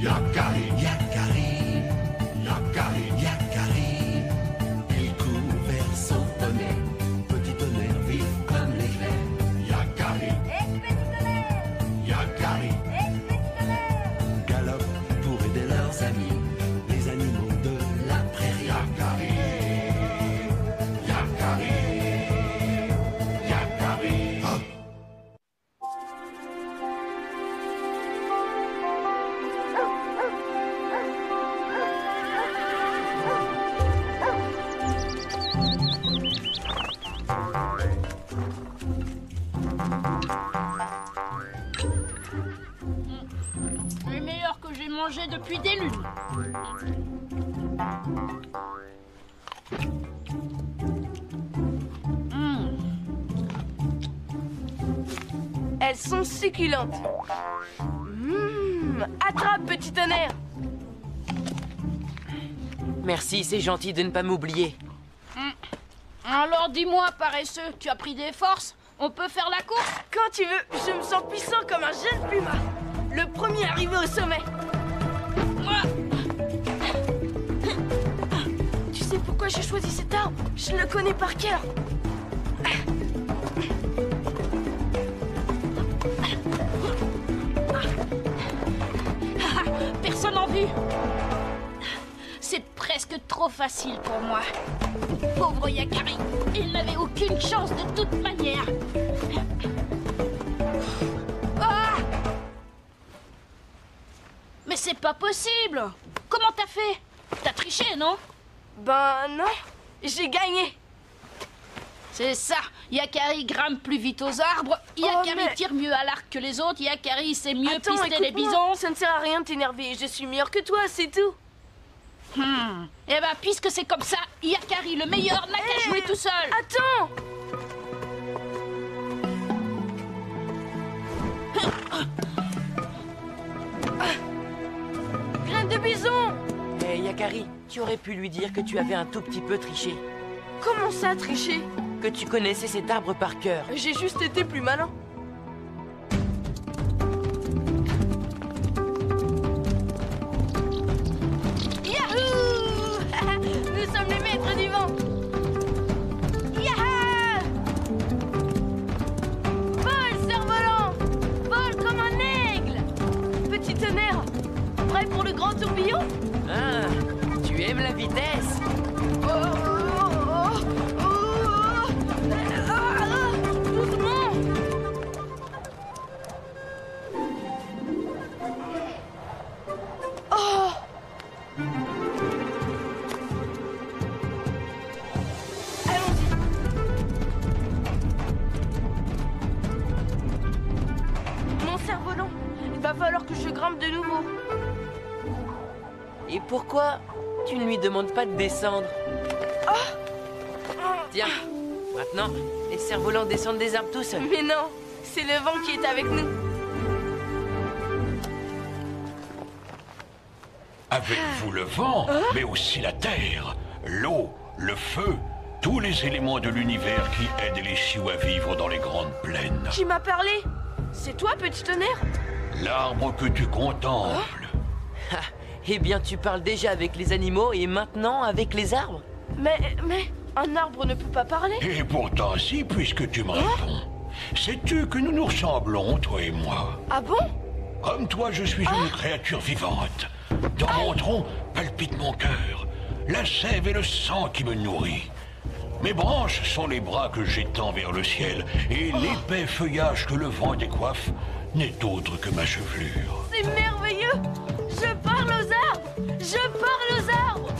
Yakari, Yakari, Yakari, Yakari. Il court vers son poney, petit tonnerre vif comme l'éclair. Yakari, Petit tonnerre, Yakari, petit tonnerre. galope pour aider leurs amis, les animaux de la prairie. Yakari, Yakari, Yakari. Ah. Le meilleur que j'ai mangé depuis des lunes. Elles sont succulentes. Attrape, petit tonnerre. Merci, c'est gentil de ne pas m'oublier. Alors dis-moi, paresseux, tu as pris des forces? On peut faire la course? Quand tu veux, je me sens puissant comme un jeune puma. Le premier arrivé au sommet. Tu sais pourquoi j'ai choisi cet arbre? Je le connais par cœur. Personne en vue. C'est presque trop facile pour moi. Pauvre Yakari, il n'avait aucune chance de toute manière. Ah! Mais c'est pas possible. Comment t'as fait? T'as triché, non? Ben non, j'ai gagné. C'est ça. Yakari grimpe plus vite aux arbres. Yakari mais- tire mieux à l'arc que les autres. Yakari sait mieux Attends, pister les écoute-moi. bisons. Ça ne sert à rien de t'énerver. Je suis meilleur que toi, c'est tout. Eh ben, puisque c'est comme ça, Yakari, le meilleur, n'a qu'à jouer tout seul. Attends. Graine de bison. Hé, Yakari, tu aurais pu lui dire que tu avais un tout petit peu triché. Comment ça, tricher? Que tu connaissais cet arbre par cœur. J'ai juste été plus malin. Yahoo! Nous sommes les maîtres du vent. Yaha! Vol, cerf-volant! Vole comme un aigle! Petit tonnerre, prêt pour le grand tourbillon? Ah, tu aimes la vitesse? Doucement! Oh! Allons-y! Mon cerf-volant, il va falloir que je grimpe de nouveau. Et pourquoi tu ne lui demandes pas de descendre? Tiens, maintenant, les cerfs-volants descendent des arbres tout seuls. Mais non, c'est le vent qui est avec nous. Avec vous le vent, mais aussi la terre, l'eau, le feu, tous les éléments de l'univers qui aident les Sioux à vivre dans les grandes plaines. Qui m'a parlé? C'est toi, petit tonnerre? L'arbre que tu contemples. Ah, eh bien, tu parles déjà avec les animaux et maintenant avec les arbres? Mais, un arbre ne peut pas parler. Et pourtant si, puisque tu me réponds. Sais-tu que nous nous ressemblons, toi et moi? Ah bon? Comme toi, je suis une créature vivante. Dans mon tronc palpite mon cœur, la sève et le sang qui me nourrit. Mes branches sont les bras que j'étends vers le ciel, et l'épais feuillage que le vent décoiffe n'est autre que ma chevelure. C'est merveilleux! Je parle aux arbres! Je parle aux arbres!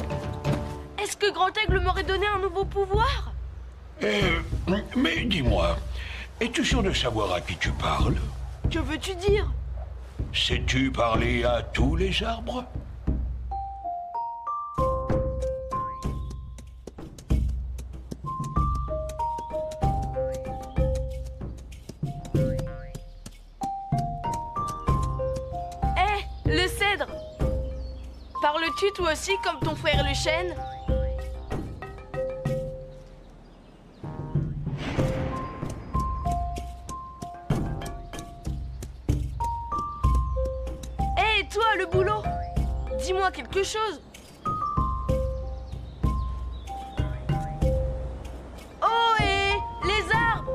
Est-ce que Grand Aigle m'aurait donné un nouveau pouvoir? Mais dis-moi, es-tu sûr de savoir à qui tu parles? Que veux-tu dire? Sais-tu parler à tous les arbres? Le cèdre! Parles-tu toi aussi comme ton frère le chêne? Hé, toi, toi, le boulot. Dis-moi quelque chose. Oh, et les arbres!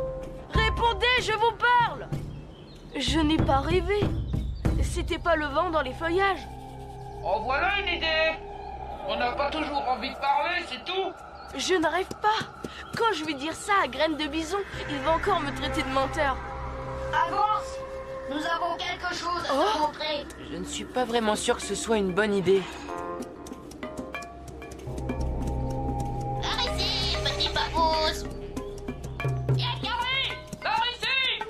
Répondez, je vous parle! Je n'ai pas rêvé. C'était pas le vent dans les feuillages. En voilà une idée. On n'a pas toujours envie de parler, c'est tout. Je n'arrive pas. Quand je vais dire ça à Graine de Bison, il va encore me traiter de menteur. Avance! Nous avons quelque chose à te montrer. Je ne suis pas vraiment sûr que ce soit une bonne idée. Par ici, petit papousse. Par ici.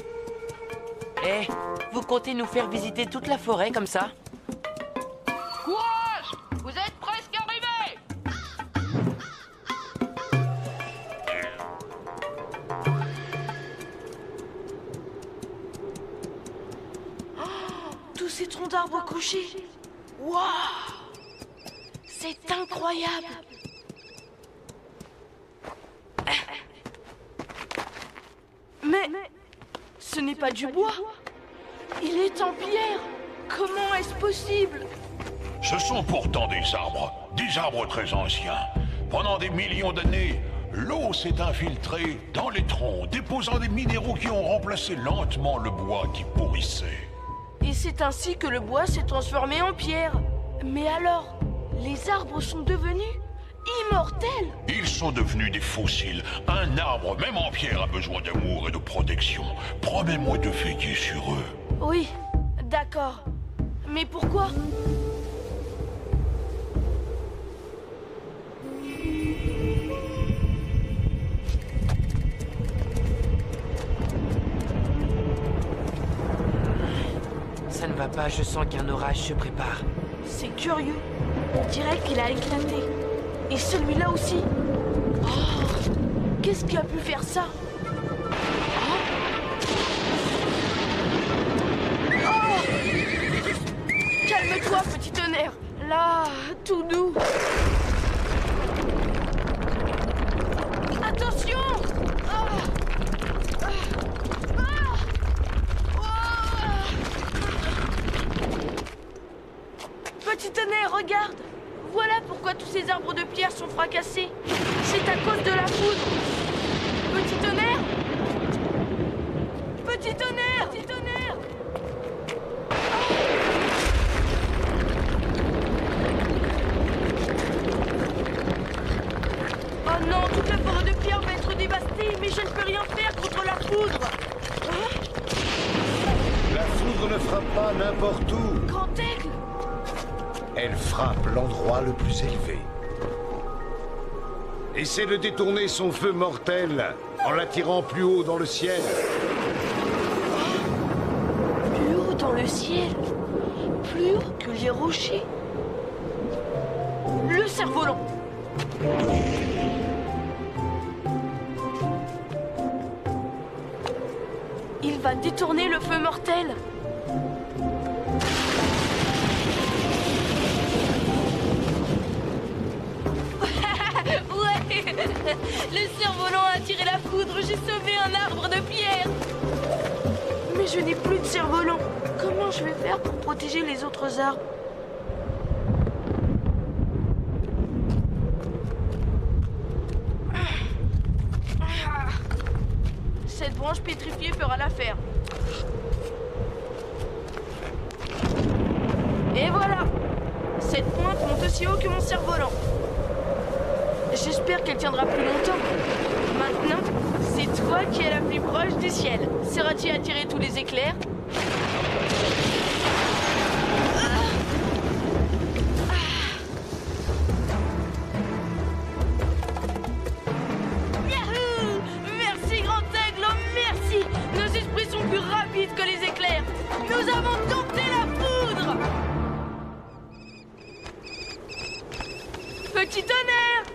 Eh, vous comptez nous faire visiter toute la forêt comme ça? Courage. Vous êtes presque arrivés. Tous ces troncs d'arbres couchés. Waouh! C'est incroyable. Mais ce n'est pas du bois. Il est en pierre. Comment est-ce possible? Ce sont pourtant des arbres très anciens. Pendant des millions d'années, l'eau s'est infiltrée dans les troncs, déposant des minéraux qui ont remplacé lentement le bois qui pourrissait. Et c'est ainsi que le bois s'est transformé en pierre. Mais alors, les arbres sont devenus immortels. Ils sont devenus des fossiles. Un arbre, même en pierre, a besoin d'amour et de protection. Promets-moi de veiller sur eux. Oui, d'accord. Mais pourquoi? Ça ne va pas, je sens qu'un orage se prépare. C'est curieux. On dirait qu'il a éclaté. Et celui-là aussi. Oh, qu'est-ce qui a pu faire ça? Oh, calme-toi, petit tonnerre. Là, tout doux. Attention! Petit tonnerre, regarde! Voilà pourquoi tous ces arbres de pierre sont fracassés. C'est à cause de la foudre. Petit tonnerre! Petit tonnerre! Petit tonnerre! Oh non, toute la forêt de pierre va être dévastée, mais je ne peux rien faire contre la foudre. La foudre ne frappe pas n'importe où. Grand aigle! Elle frappe l'endroit le plus élevé. Essaie de détourner son feu mortel en l'attirant plus haut dans le ciel. Plus haut dans le ciel, plus haut que les rochers. Le cerf-volant. Il va détourner le feu mortel. Ouais, le cerf-volant a attiré la foudre. J'ai sauvé un arbre de pierre. Mais je n'ai plus de cerf-volant. Comment je vais faire pour protéger les autres arbres? Cette branche pétrifiée fera l'affaire. Et voilà! Cette pointe monte aussi haut que mon cerf-volant. J'espère qu'elle tiendra plus longtemps. Maintenant, c'est toi qui es la plus proche du ciel. Sauras-tu attirer tous les éclairs? Yahoo! Merci, Grand Aigle, oh, merci! Nos esprits sont plus rapides que les éclairs. Nous avons dompté la foudre! Petit tonnerre!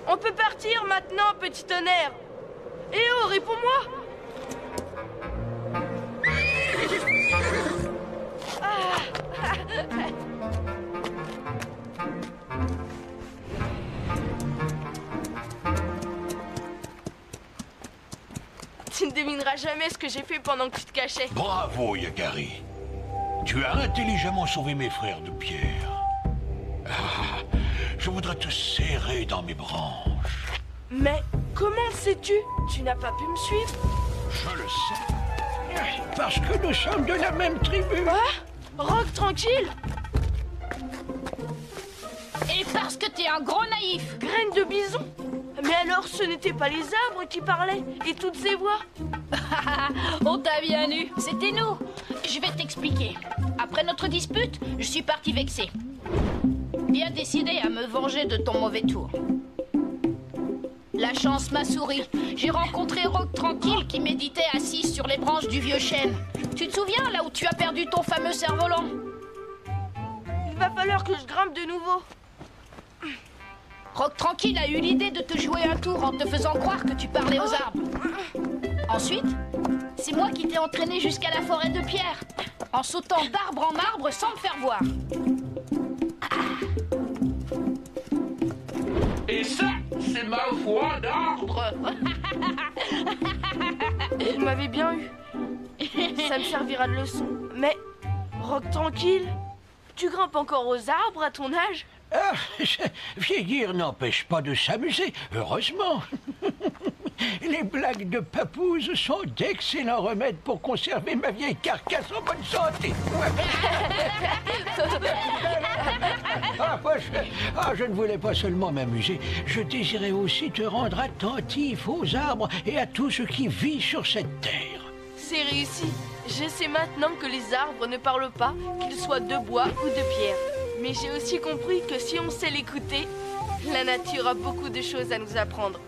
On peut partir maintenant, petit tonnerre. Eh oh, réponds-moi. devineras jamais ce que j'ai fait pendant que tu te cachais. Bravo, Yakari. Tu as intelligemment sauvé mes frères de pierre. Ah, je voudrais te serrer dans mes branches. Mais comment le sais-tu? Tu n'as pas pu me suivre? Je le sais. Parce que nous sommes de la même tribu. Rock, tranquille. Et parce que t'es un gros naïf. Graine de bison. Mais alors, ce n'étaient pas les arbres qui parlaient et toutes ces voix? On t'a bien eu. C'était nous. Je vais t'expliquer. Après notre dispute, je suis parti vexé. Bien décidé à me venger de ton mauvais tour. La chance m'a souri. J'ai rencontré Rock Tranquille qui méditait assis sur les branches du vieux chêne. Tu te souviens, là où tu as perdu ton fameux cerf-volant? Il va falloir que je grimpe de nouveau. Rock Tranquille a eu l'idée de te jouer un tour en te faisant croire que tu parlais aux arbres. Ensuite, c'est moi qui t'ai entraîné jusqu'à la forêt de pierre, en sautant d'arbre en arbre sans me faire voir. Et ça, c'est ma voix d'ordre. Vous m'avez bien eu. Ça me servira de leçon. Mais, Rock Tranquille, tu grimpes encore aux arbres à ton âge? Ah, vieillir n'empêche pas de s'amuser, heureusement. Les blagues de Papouze sont d'excellents remèdes pour conserver ma vieille carcasse en bonne santé. Je ne voulais pas seulement m'amuser, je désirais aussi te rendre attentif aux arbres et à tout ce qui vit sur cette terre. C'est réussi. Je sais maintenant que les arbres ne parlent pas, qu'ils soient de bois ou de pierre. Mais j'ai aussi compris que si on sait l'écouter, la nature a beaucoup de choses à nous apprendre.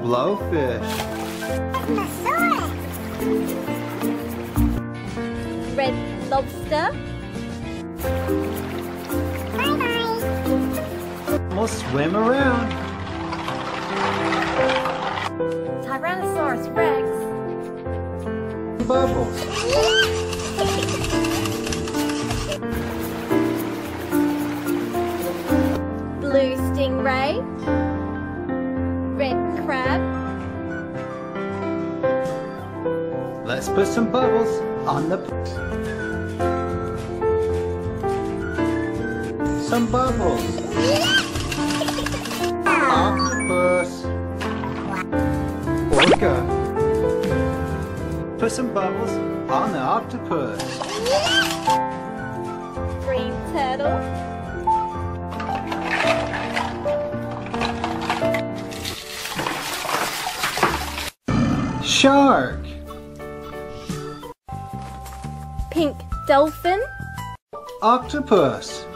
Blowfish. Red lobster. Bye-bye. We'll swim around. Tyrannosaurus Rex. Bubbles. Blue stingray. Red crab. Let's put some bubbles on the... Some bubbles. Octopus. Orca. Put some bubbles on the octopus. Green turtle. Shark. Pink dolphin. Octopus.